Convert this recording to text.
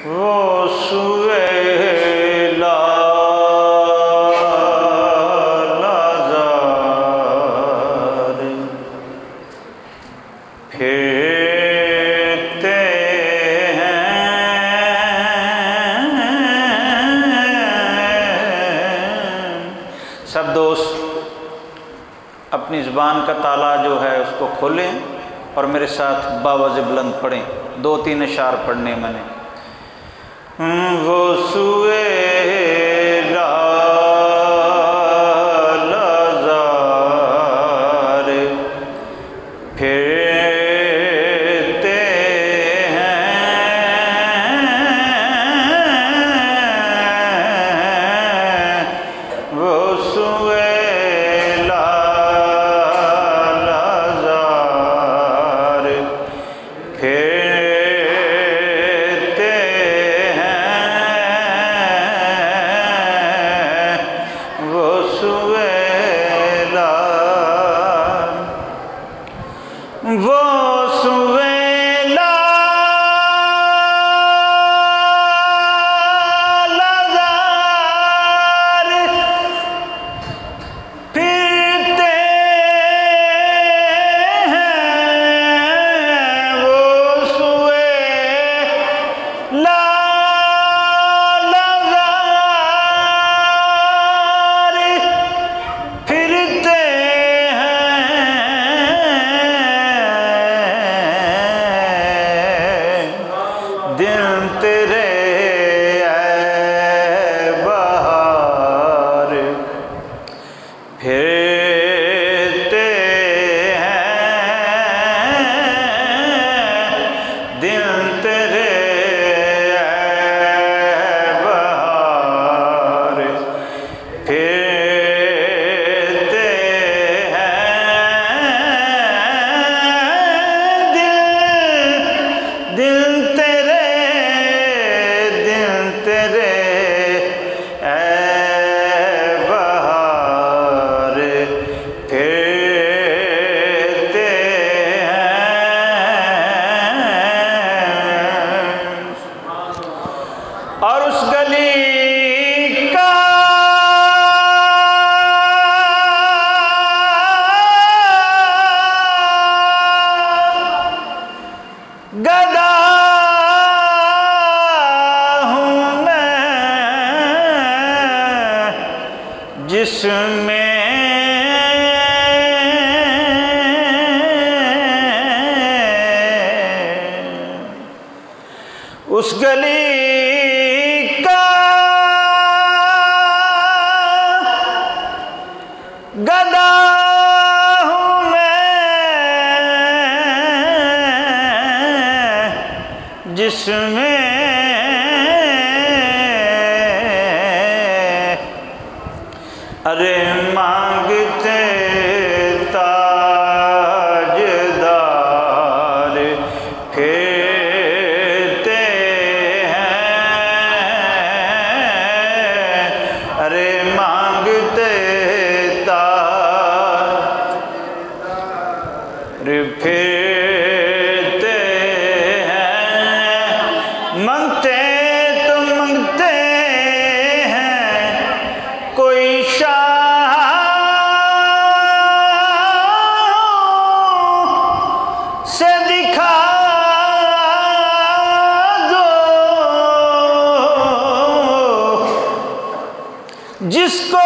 वो सुवेला लाज़ार फिरते हैं। सब दोस्त अपनी ज़ुबान का ताला जो है उसको खोलें और मेरे साथ बावज़ बुलंद पढ़ें। 2-3 अशार पढ़ने मैंने। वो सुवेला लाज़ार फिरते हैं। वो सुवेला लाज़ार फिरते हैं। वो सुवेला लाज़ार फिरते हैं। वो सुवेला लाज़ार फिरते दिन तेरे ऐ बहार फिरते हैं। दिन तेरे ऐ बहार फिरते हैं। दिल तेरे ऐ बहार फिरते हैं। और उस गली का गदा हूँ मैं जिसमें उस गली का गदा हूँ मैं जिसमें अरे मांगते ताजदार फिरते हैं। अरे मांगते ताज फिरते हैं। मांगते तो मांगते हैं कोई शाह से दिखा दो जिसको